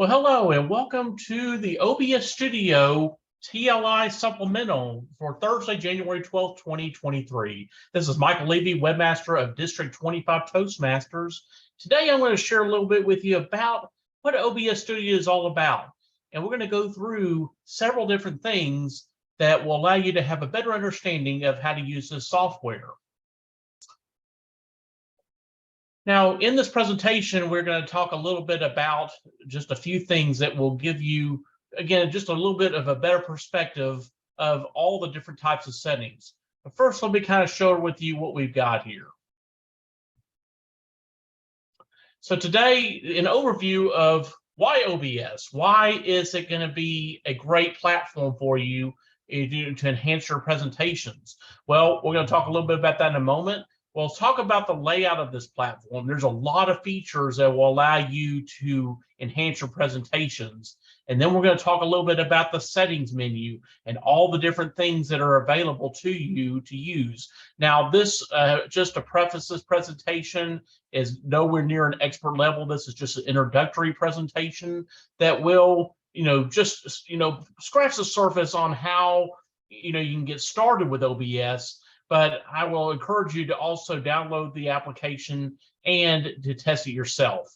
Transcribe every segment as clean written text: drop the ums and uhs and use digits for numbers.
Well, hello and welcome to the OBS Studio TLI Supplemental for Thursday, January 12th, 2023. This is Michael Levy, Webmaster of District 25 Toastmasters. Today, I'm going to share a little bit with you about what OBS Studio is all about. And we're going to go through several different things that will allow you to have a better understanding of how to use this software. Now, in this presentation, we're going to talk a little bit about just a few things that will give you, again, just a little bit of a better perspective of all the different types of settings. But first, let me kind of share with you what we've got here. So today, an overview of why OBS. Why is it going to be a great platform for you to enhance your presentations? Well, we're going to talk a little bit about that in a moment. We'll talk about the layout of this platform. There's a lot of features that will allow you to enhance your presentations. And then we're going to talk a little bit about the settings menu and all the different things that are available to you to use. Now, this, just to preface this presentation, is nowhere near an expert level. This is just an introductory presentation that will, just, scratch the surface on how, you can get started with OBS. But I will encourage you to also download the application and to test it yourself.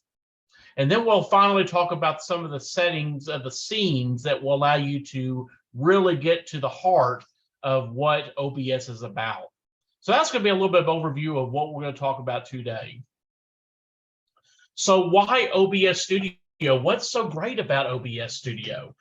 And then we'll finally talk about some of the settings of the scenes that will allow you to really get to the heart of what OBS is about. So that's going to be a little bit of overview of what we're going to talk about today. So why OBS Studio? What's so great about OBS Studio?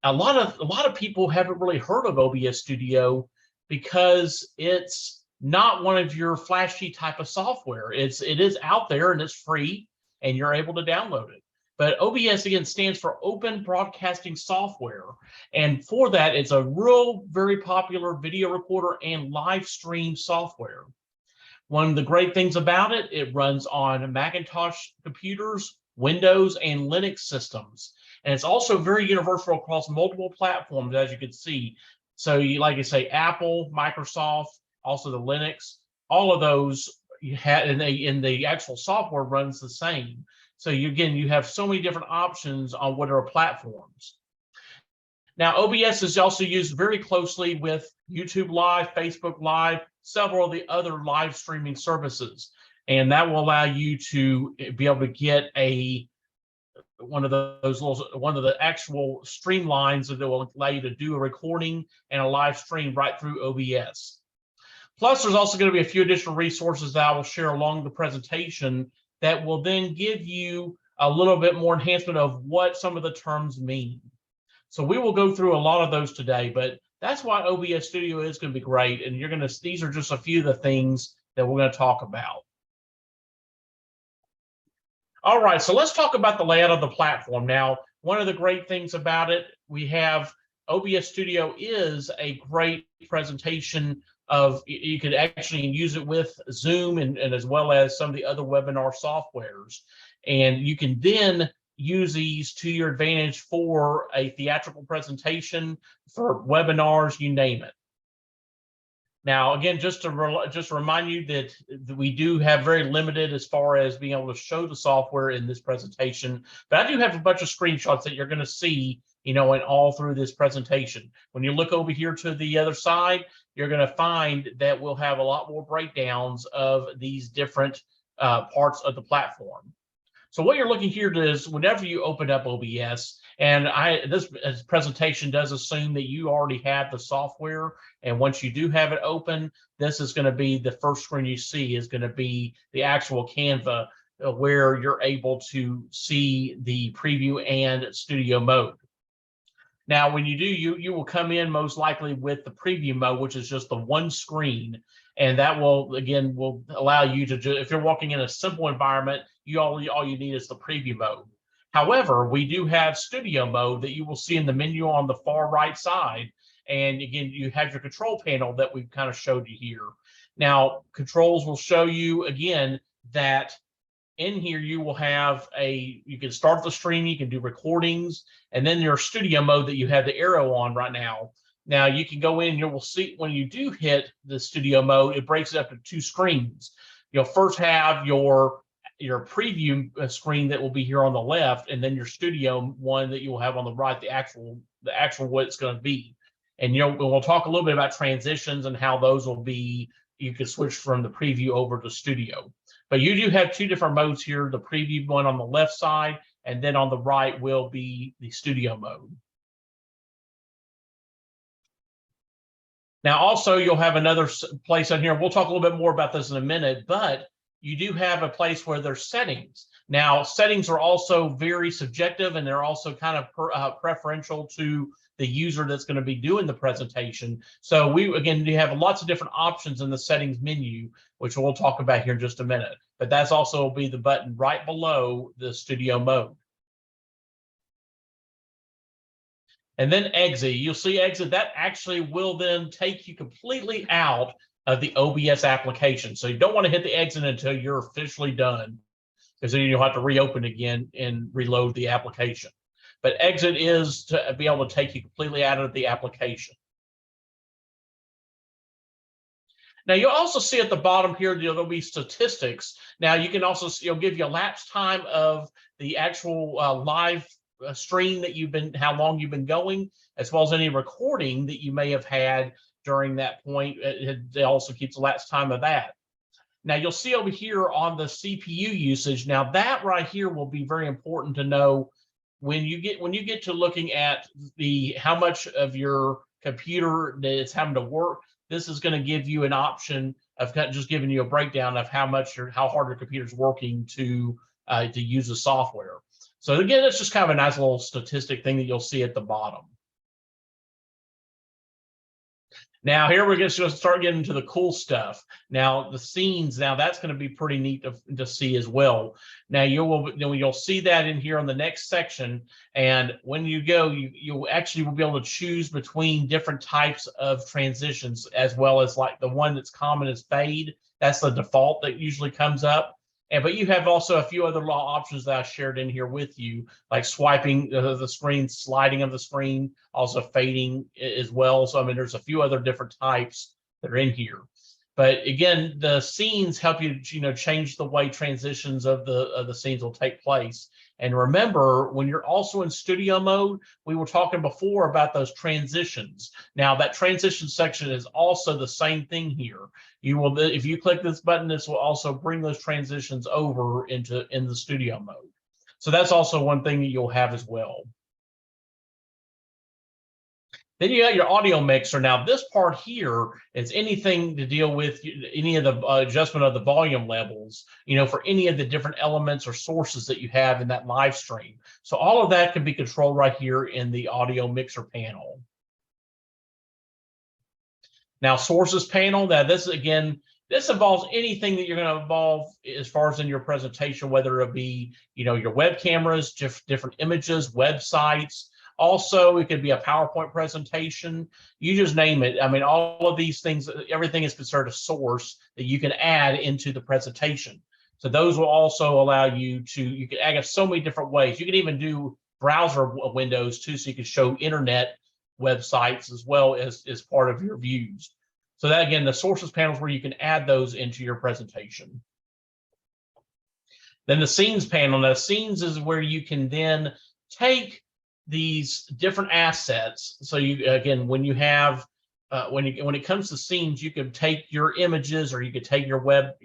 A lot of people haven't really heard of OBS Studio because it's not one of your flashy type of software. It is out there and it's free and you're able to download it. But OBS, again, stands for Open Broadcasting Software. And for that, it's a very popular video recorder and live stream software. One of the great things about it, it runs on Macintosh computers, Windows, and Linux systems. And it's also very universal across multiple platforms, as you can see. So like I say, Apple, Microsoft, also the Linux, all of those you had in the actual software runs the same. So you have so many different options on whatever platforms. Now, OBS is also used very closely with YouTube Live, Facebook Live, several of the other live streaming services. And that will allow you to be able to get one of the actual streamlines that will allow you to do a recording and a live stream right through OBS. Plus, there's also going to be a few additional resources that I will share along the presentation that will then give you a little bit more enhancement of what some of the terms mean. So we will go through a lot of those today, but that's why OBS Studio is going to be great. And these are just a few of the things that we're going to talk about. All right, so let's talk about the layout of the platform. Now, one of the great things about it, we have OBS Studio is a great presentation of, you could actually use it with Zoom and as well as some of the other webinar softwares. And you can then use these to your advantage for a theatrical presentation, for webinars, you name it. Now, again, just to remind you that we do have very limited as far as being able to show the software in this presentation, but I do have a bunch of screenshots that you're going to see, and all through this presentation. When you look over here to the other side, you're going to find that we'll have a lot more breakdowns of these different parts of the platform. So what you're looking here is whenever you open up OBS, and this presentation does assume that you already have the software, and once you do have it open, this is going to be the first screen you see is going to be the actual Canva where you're able to see the preview and studio mode. Now, when you do, you will come in most likely with the preview mode, which is just the one screen, and that will allow you to, if you're walking in a simple environment, all you need is the preview mode. However, we do have studio mode that you will see in the menu on the far right side. And again, you have your control panel that we've kind of showed you here. Now, controls will show you again that in here you will have you can start the stream, you can do recordings, and then your studio mode that you have the arrow on right now. Now you can go in, you will see when you do hit the studio mode, it breaks it up to two screens. You'll first have your your preview screen that will be here on the left, and then your studio one that you will have on the right, the actual what it's going to be. And we'll talk a little bit about transitions and how those will be. You can switch from the preview over to studio. But you do have two different modes here, the preview one on the left side, and then on the right will be the studio mode. Now, also, you'll have another place on here. We'll talk a little bit more about this in a minute, but you do have a place where there's settings. Now, settings are also very subjective, and they're also kind of preferential to the user that's going to be doing the presentation. So we, again, you have lots of different options in the settings menu, which we'll talk about here in just a minute. But that's also will be the button right below the studio mode. And then exit, you'll see exit, that actually will then take you completely out of the OBS application. So you don't want to hit the exit until you're officially done, because then you'll have to reopen again and reload the application. But exit is to be able to take you completely out of the application. Now you'll also see at the bottom here, there'll be statistics. Now you can also see, it'll give you a lapse time of the actual live stream that how long you've been going, as well as any recording that you may have had during that point. It also keeps a lapse time of that. Now you'll see over here on the CPU usage. Now that right here will be very important to know when you get to looking at how much of your computer that it's having to work. This is going to give you an option of just giving you a breakdown of how hard your computer's working to use the software. So again, it's just kind of a nice little statistic thing that you'll see at the bottom. Now here we're just going to start getting into the cool stuff. Now the scenes, now that's going to be pretty neat to see as well. Now you'll see that in here on the next section. And when you go, you actually will be able to choose between different types of transitions, as well as like the one that's common is fade. That's the default that usually comes up. But you have also a few other options that I shared in here with you, like swiping the screen, sliding of the screen, also fading as well. So, I mean, there's a few other different types that are in here. But again, the scenes help you, change the way transitions of the scenes will take place. And remember, when you're also in studio mode, we were talking before about those transitions. Now, that transition section is also the same thing here. If you click this button, this will also bring those transitions over in the studio mode. So that's also one thing that you'll have as well. Then you got your audio mixer. Now, this part here is anything to deal with any of the adjustment of the volume levels, for any of the different elements or sources that you have in that live stream. So all of that can be controlled right here in the audio mixer panel. Now, sources panel. Now, this involves anything that you're going to involve as far as in your presentation, whether it be, your web cameras, different images, websites. Also, it could be a PowerPoint presentation. You just name it. I mean, all of these things, everything is considered a source that you can add into the presentation. So those will also allow you can add so many different ways. You can even do browser windows too, so you can show internet websites as well as part of your views. So that, again, the sources panel is where you can add those into your presentation. Then the scenes panel. Now, scenes is where you can then take these different assets. So when it comes to scenes, you can take your images, or you could take your web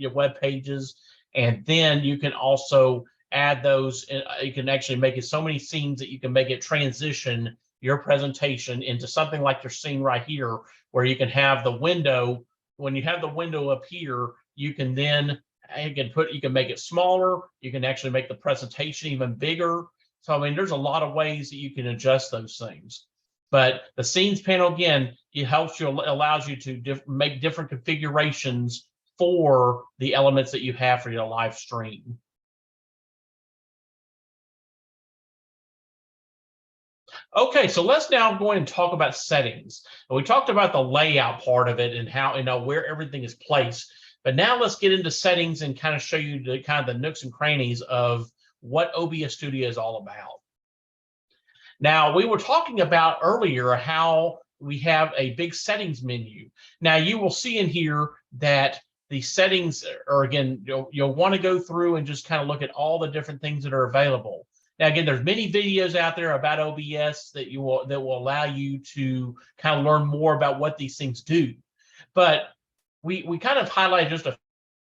pages, and then you can also add those. You can actually make it so many scenes that you can make it transition your presentation into something like your scene right here, where you can have the window. When you have the window up here, you can then you can make it smaller. You can actually make the presentation even bigger. So, I mean, there's a lot of ways that you can adjust those things. But the scenes panel, again, allows you to make different configurations for the elements that you have for your live stream. Okay, so let's now go and talk about settings. We talked about the layout part of it and how, where everything is placed. But now let's get into settings and kind of show you the nooks and crannies of what OBS Studio is all about. Now, we were talking about earlier how we have a big settings menu. Now, you will see in here that the settings are, again, you'll want to go through and just kind of look at all the different things that are available. Now, again, there's many videos out there about OBS that will allow you to kind of learn more about what these things do. But we kind of highlight just a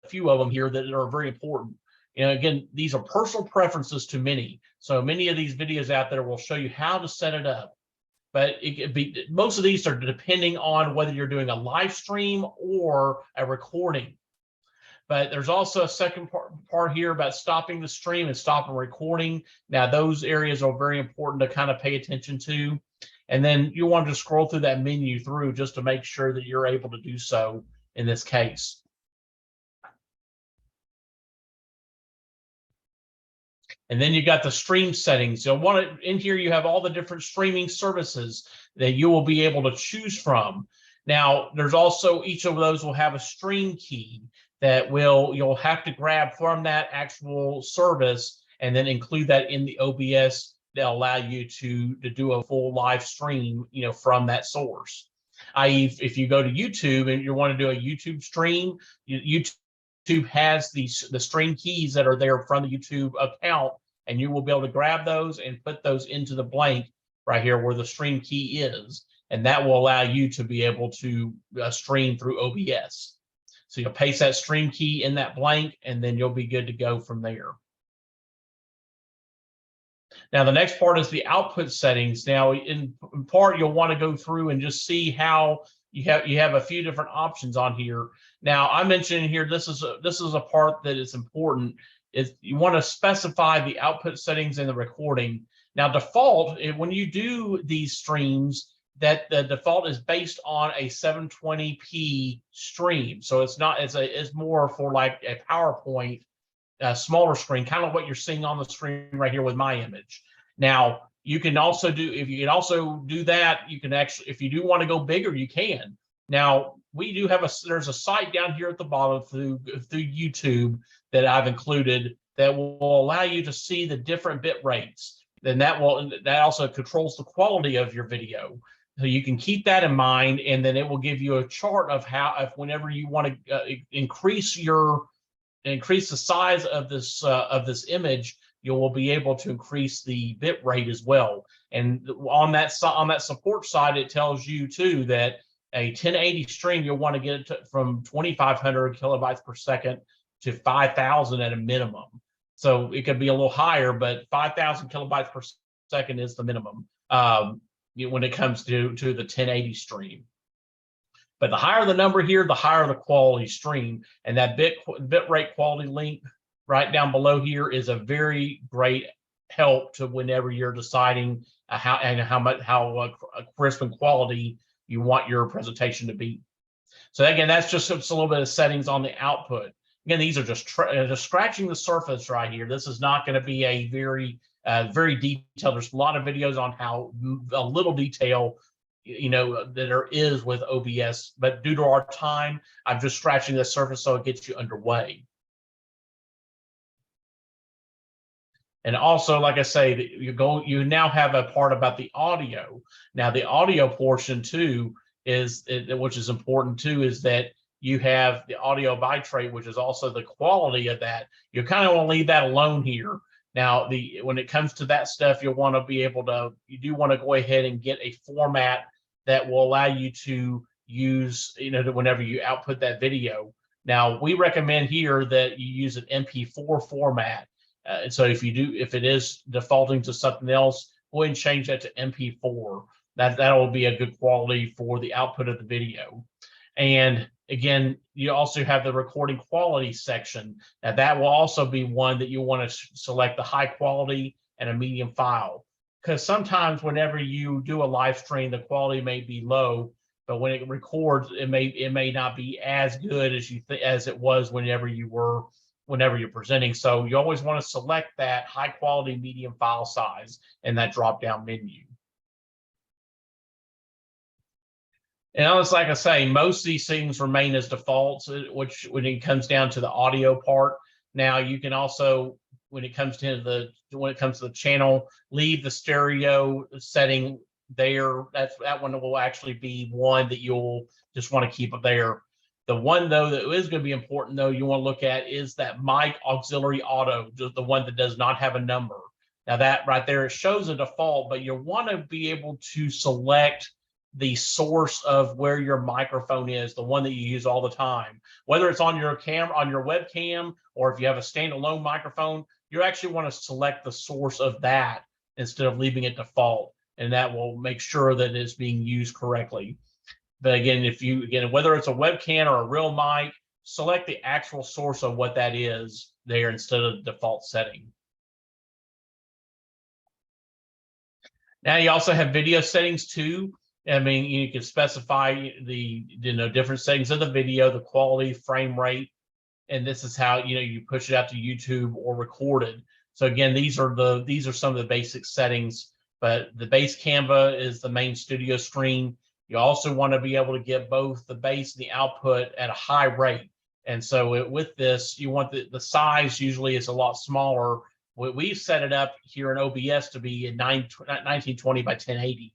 few of them here that are very important. Again, these are personal preferences to many. So many of these videos out there will show you how to set it up. But it could be, most of these are depending on whether you're doing a live stream or a recording. But there's also a second part here about stopping the stream and stopping recording. Now, those areas are very important to kind of pay attention to. And then you want to scroll through that menu through just to make sure that you're able to do so in this case. And then you got the stream settings. So in here, you have all the different streaming services that you will be able to choose from. Now, there's also, each of those will have a stream key that you'll have to grab from that actual service and then include that in the OBS that'll allow you to do a full live stream, from that source. I.e., if you go to YouTube and you want to do a YouTube stream, YouTube has the stream keys that are there from the YouTube account, and you will be able to grab those and put those into the blank right here where the stream key is, and that will allow you to be able to stream through OBS. So you'll paste that stream key in that blank, and then you'll be good to go from there. Now, the next part is the output settings. Now, in part, you'll want to go through and just see how you have a few different options on here. Now, I mentioned here, this is a part that is important, is you want to specify the output settings in the recording. Now, default, when you do these streams, that the default is based on a 720p stream. So it's more for like a PowerPoint, smaller screen, kind of what you're seeing on the screen right here with my image. Now, you can also do that, you can actually, if you do want to go bigger, you can. Now, we do have there's a site down here at the bottom through YouTube that I've included that will allow you to see the different bit rates. Then that also controls the quality of your video. So you can keep that in mind, and then it will give you a chart of whenever you want to increase the size of this image, you will be able to increase the bit rate as well. And on that support side, it tells you too that a 1080 stream, you'll want to get it from 2,500 kilobytes per second to 5,000 at a minimum. So it could be a little higher, but 5,000 kilobytes per second is the minimum when it comes to the 1080 stream. But the higher the number here, the higher the quality stream. And that bit rate quality link right down below here is a very great help to whenever you're deciding how crisp and quality you want your presentation to be. So again, that's just a little bit of settings on the output. Again, these are just scratching the surface right here. This is not going to be a very detailed. There's a lot of videos on how a little detail that there is with OBS, but due to our time, I'm just scratching the surface so it gets you underway. And also, like I say, you now have a part about the audio. Now, the audio portion too which is important too, is that you have the audio bitrate, which is also the quality of that. You kind of want to leave that alone here. Now, when it comes to that stuff, you do want to go ahead and get a format that will allow you to use, whenever you output that video. Now, we recommend here that you use an MP4 format. So if it is defaulting to something else, go ahead and change that to MP4. That will be a good quality for the output of the video. And again, you also have the recording quality section. Now, that will also be one that you want to select the high quality and a medium file. Because sometimes whenever you do a live stream, the quality may be low, but when it records, it may not be as good as it was whenever you're presenting. So you always want to select that high quality medium file size in that drop down menu. And it's like I say, most of these things remain as defaults, which when it comes down to the audio part. Now you can also, when it comes to the channel, leave the stereo setting there. That one will actually be one that you'll just want to keep there. The one though that is going to be important though you want to look at is that mic auxiliary auto, just the one that does not have a number. Now that right there, it shows a default, but you want to be able to select the source of where your microphone is, the one that you use all the time, whether it's on your camera, on your webcam, or if you have a standalone microphone, you actually want to select the source of that instead of leaving it default, and that will make sure that it's being used correctly. But again, whether it's a webcam or a real mic, select the actual source of what that is there instead of the default setting. Now you also have video settings too. I mean, you can specify the different settings of the video, the quality, frame rate, and this is how you push it out to YouTube or record it. So again, these are some of the basic settings. But the base Canva is the main studio screen. You also want to be able to get both the base and the output at a high rate. And so with this, you want the size usually is a lot smaller. We've set it up here in OBS to be at 1920 by 1080.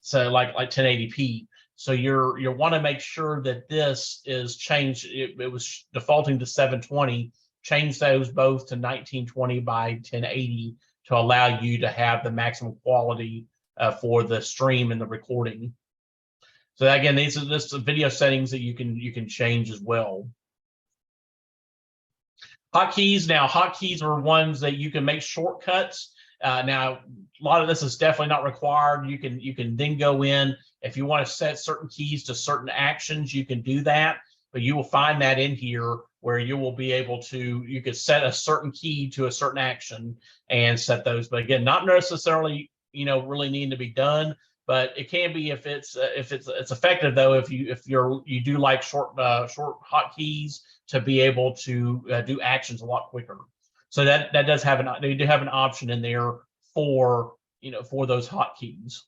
So like 1080p. So you want to make sure that this is changed. It was defaulting to 720. Change those both to 1920 by 1080 to allow you to have the maximum quality for the stream and the recording. So again, these are video settings that you can change as well. Hotkeys. Now, hotkeys are ones that you can make shortcuts. Now, a lot of this is definitely not required. You can then go in if you want to set certain keys to certain actions. You can do that, but you will find that in here where you will be able to. You could set a certain key to a certain action and set those. But again, not necessarily really needing to be done. But it can be if it's effective though. If you do like short hotkeys to be able to do actions a lot quicker. So that does have they do have an option in there for for those hotkeys.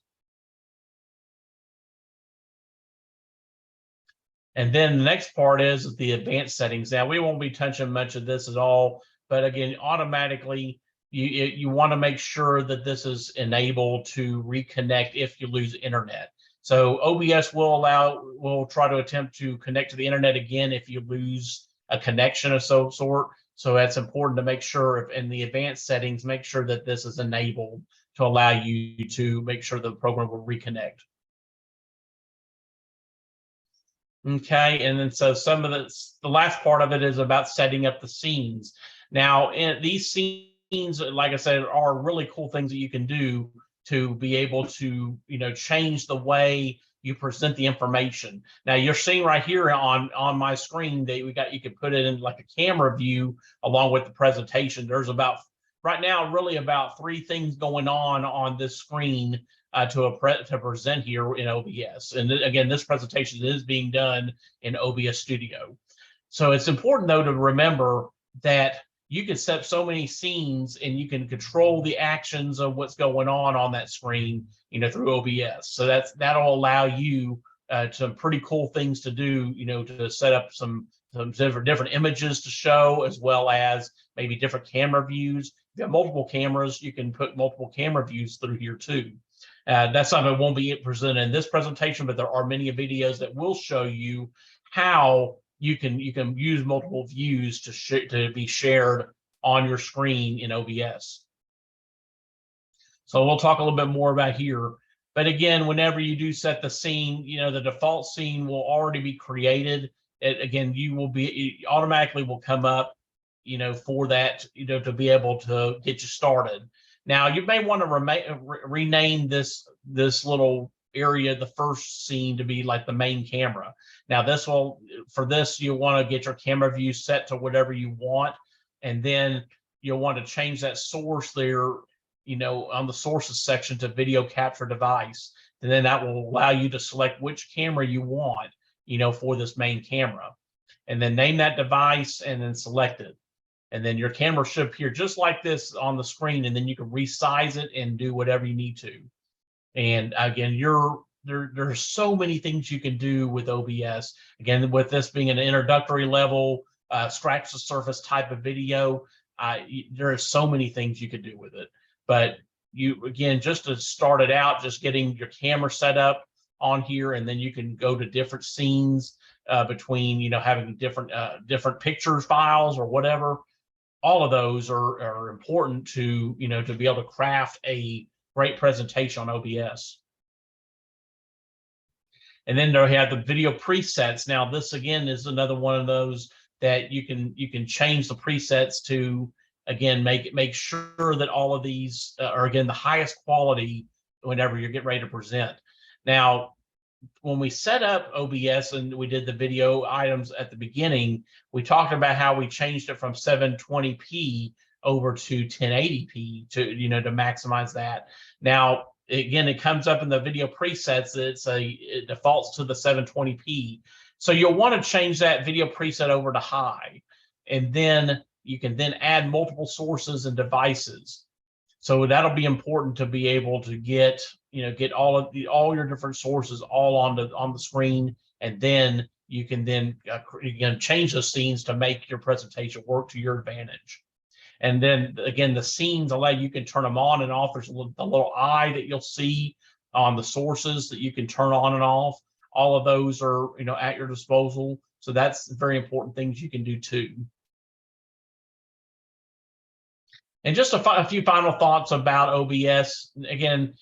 And then the next part is the advanced settings. Now we won't be touching much of this at all, but again, automatically you want to make sure that this is enabled to reconnect if you lose internet. So OBS will try to attempt to connect to the internet again if you lose a connection of some sort. So that's important to make sure if in the advanced settings, make sure that this is enabled to allow you to make sure the program will reconnect. Okay, and then so some of the last part of it is about setting up the scenes. Now, these scenes, like I said, are really cool things that you can do to be able to change the way you present the information. Now you're seeing right here on my screen that you can put it in like a camera view along with the presentation. There's about right now really about 3 things going on this screen to present here in OBS. And again, this presentation is being done in OBS Studio. So it's important though to remember that you can set so many scenes and you can control the actions of what's going on that screen, through OBS. So that'll allow you some pretty cool things to do, to set up some different images to show, as well as maybe different camera views. If you have multiple cameras, you can put multiple camera views through here too. That's something that won't be presented in this presentation, but there are many videos that will show you how you can use multiple views to be shared on your screen in OBS. So we'll talk a little bit more about here. But again, whenever you do set the scene, the default scene will already be created. Again, it automatically will come up, for that, to be able to get you started. Now you may want to rename this little area, the first scene, to be like the main camera. Now for this you'll want to get your camera view set to whatever you want, and then you'll want to change that source there, on the sources section to video capture device. And then that will allow you to select which camera you want, for this main camera, and then name that device and then select it. And then your camera should appear just like this on the screen, and then you can resize it and do whatever you need to. And again, there's so many things you can do with OBS. Again, with this being an introductory level, scratch the surface type of video, there are so many things you could do with it. But again, just to start it out, just getting your camera set up on here, and then you can go to different scenes between, you know, having different picture files or whatever. All of those are important to, you know, to be able to craft a great presentation on OBS. And then there we have the video presets. Now this again is another one of those that you can change the presets to, again, make sure that all of these are again the highest quality whenever you're getting ready to present. Now, when we set up OBS and we did the video items at the beginning, we talked about how we changed it from 720p over to 1080p to, you know, to maximize that. Now, again, it comes up in the video presets that it defaults to the 720p. So you'll want to change that video preset over to high, and then you can then add multiple sources and devices. So that'll be important to be able to get, you know, get all your different sources all on the screen, and then you can change those scenes to make your presentation work to your advantage. And then again, the scenes you can turn them on and off. There's a little eye that you'll see on the sources that you can turn on and off. All of those are, you know, at your disposal. So that's very important things you can do too. And just a few final thoughts about OBS. Again,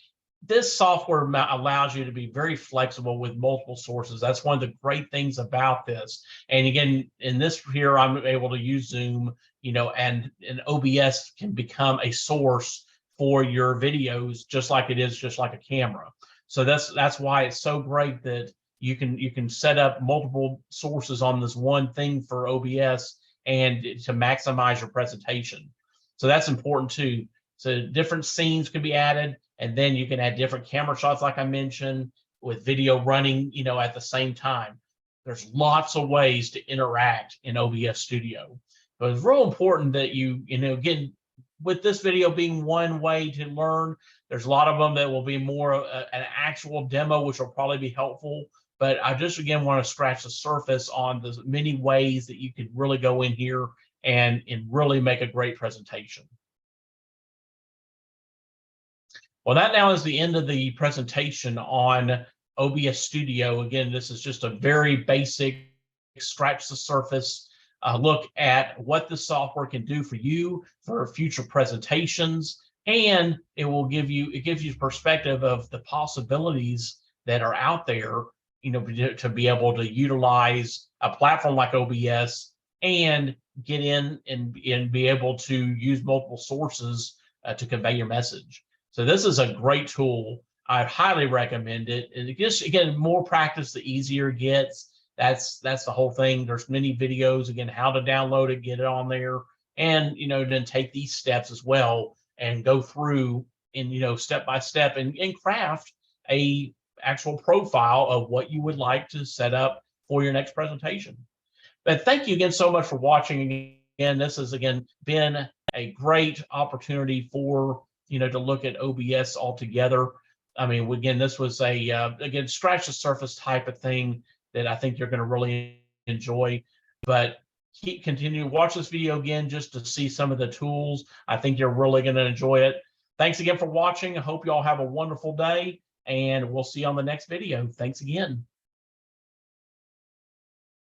this software allows you to be very flexible with multiple sources. That's one of the great things about this. And again, in this here, I'm able to use Zoom, you know, and OBS can become a source for your videos, just like a camera. So that's why it's so great that you can set up multiple sources on this one thing for OBS and to maximize your presentation. So that's important too. So different scenes can be added, and then you can add different camera shots, like I mentioned, with video running, you know, at the same time. There's lots of ways to interact in OBS Studio. But it's real important that you know, again, with this video being one way to learn, there's a lot of them that will be more an actual demo, which will probably be helpful. But I just, again, want to scratch the surface on the many ways that you could really go in here and really make a great presentation. Well, that now is the end of the presentation on OBS Studio. Again, this is just a very basic, scratch the surface look at what the software can do for you for future presentations, and it gives you perspective of the possibilities that are out there, you know, to be able to utilize a platform like OBS and get in and be able to use multiple sources to convey your message. So this is a great tool. I highly recommend it. And it just, again, more practice, the easier it gets. That's the whole thing. There's many videos, again, how to download it, get it on there, and, you know, then take these steps as well and go through and, you know, step by step and craft a actual profile of what you would like to set up for your next presentation. But thank you again so much for watching. Again, this has, again, been a great opportunity for, you know, to look at OBS altogether. I mean, again, this was again, scratch the surface type of thing that I think you're going to really enjoy. But continue to watch this video again just to see some of the tools. I think you're really going to enjoy it. Thanks again for watching. I hope you all have a wonderful day, and we'll see you on the next video. Thanks again.